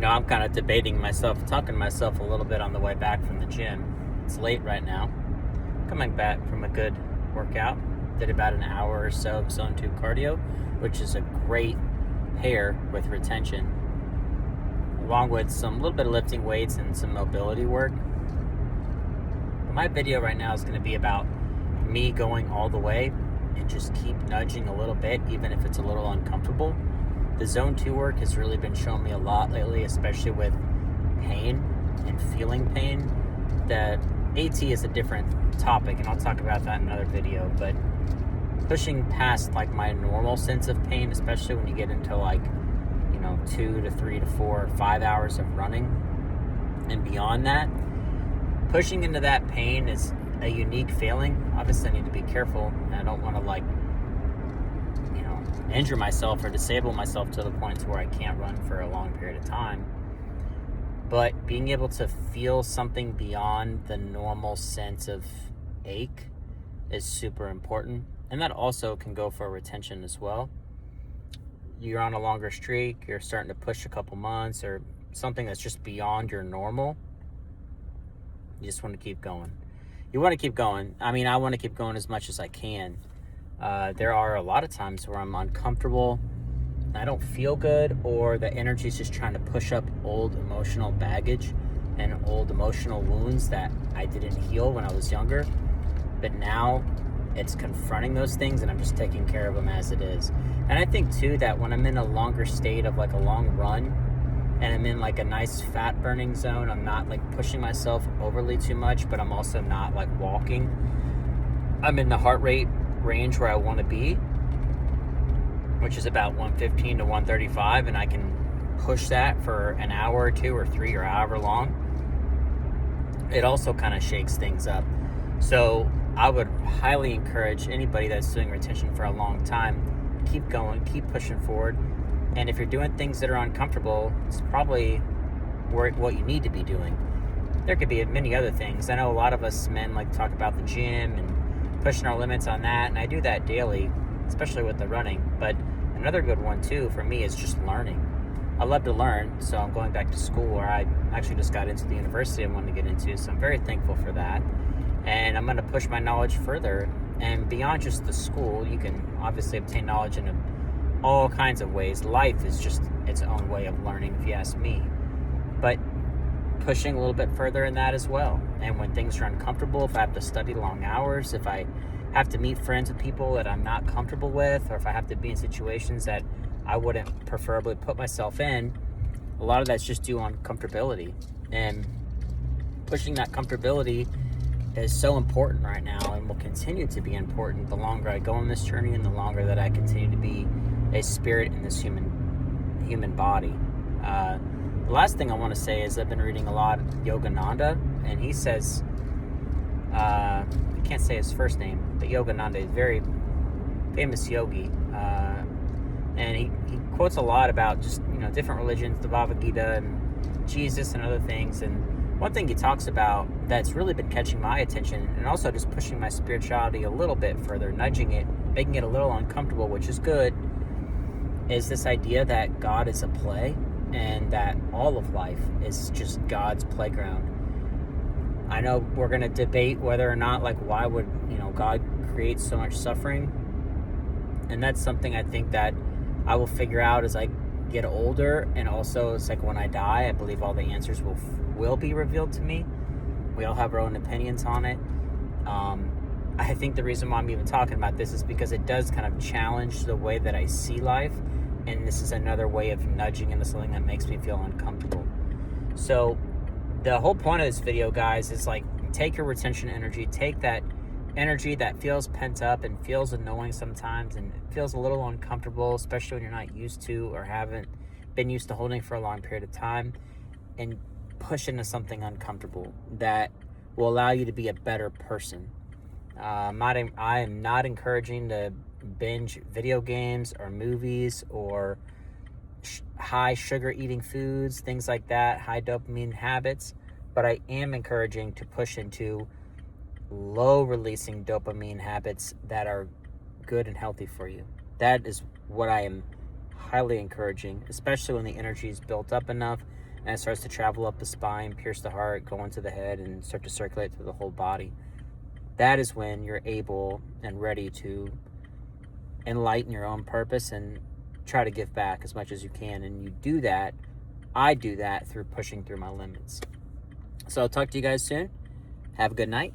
I'm kind of debating myself, talking to myself a little bit on the way back from the gym. It's late right now. Coming back from a good workout. Did about an hour or so of zone 2 cardio, which is a great pair with retention, along with some little bit of lifting weights and some mobility work. But my video right now is going to be about me going all the way and just keep nudging a little bit, even if it's a little uncomfortable. The zone 2 work has really been showing me a lot lately, especially with pain and feeling pain. The AT is a different topic, and I'll talk about that in another video, but pushing past like my normal sense of pain, especially when you get into 2 to 3 to 4 or 5 hours of running and beyond that, pushing into that pain is a unique feeling. Obviously I need to be careful, and I don't want to injure myself or disable myself to the point where I can't run for a long period of time. But being able to feel something beyond the normal sense of ache is super important. And that also can go for retention as well. You're on a longer streak, you're starting to push a couple months or something that's just beyond your normal. You just want to keep going. You want to keep going. I mean, I want to keep going as much as I can. There are a lot of times where I'm uncomfortable, I don't feel good, or the energy is just trying to push up old emotional baggage and old emotional wounds that I didn't heal when I was younger. But now it's confronting those things, and I'm just taking care of them as it is. And I think too that when I'm in a longer state of like a long run and I'm in like a nice fat burning zone, I'm not like pushing myself overly too much, but I'm also not like walking. I'm in the heart rate range where I want to be, which is about 115 to 135, and I can push that for an hour or 2 or 3 or however long. It also kind of shakes things up. So I would highly encourage anybody that's doing retention for a long time, keep going, keep pushing forward. And if you're doing things that are uncomfortable, it's probably what you need to be doing. There could be many other things. I know a lot of us men like to talk about the gym and pushing our limits on that, and I do that daily, especially with the running. But another good one too for me is just learning. I love to learn, so I'm going back to school, where I actually just got into the university I wanted to get into, so I'm very thankful for that. And I'm going to push my knowledge further, and beyond just the school, you can obviously obtain knowledge in all kinds of ways. Life is just its own way of learning, if you ask me. But pushing a little bit further in that as well. And when things are uncomfortable, if I have to study long hours, if I have to meet friends with people that I'm not comfortable with, or if I have to be in situations that I wouldn't preferably put myself in, a lot of that's just due on comfortability. And pushing that comfortability is so important right now, and will continue to be important the longer I go on this journey and the longer that I continue to be a spirit in this human body. The last thing I want to say is I've been reading a lot of Yogananda, and he says, I can't say his first name, but Yogananda is a very famous yogi, and he quotes a lot about just different religions, the Bhagavad Gita and Jesus and other things. And one thing he talks about that's really been catching my attention, and also just pushing my spirituality a little bit further, nudging it, making it a little uncomfortable, which is good, is this idea that God is a play, and that all of life is just God's playground. I know we're going to debate whether or not, why would, God create so much suffering? And that's something I think that I will figure out as I get older, and also it's like when I die, I believe all the answers will be revealed to me. We all have our own opinions on it. I think the reason why I'm even talking about this is because it does kind of challenge the way that I see life. And this is another way of nudging into something that makes me feel uncomfortable. So the whole point of this video, guys, is take your retention energy, take that energy that feels pent up and feels annoying sometimes and feels a little uncomfortable, especially when you're not used to or haven't been used to holding for a long period of time, and push into something uncomfortable that will allow you to be a better person. I am not encouraging to binge video games or movies or high sugar eating foods, things like that, high dopamine habits, but I am encouraging to push into low releasing dopamine habits that are good and healthy for you. That is what I am highly encouraging, especially when the energy is built up enough and it starts to travel up the spine, pierce the heart, go into the head, and start to circulate through the whole body. That is when you're able and ready to enlighten your own purpose and try to give back as much as you can. And you do that, I do that through pushing through my limits. So I'll talk to you guys soon. Have a good night.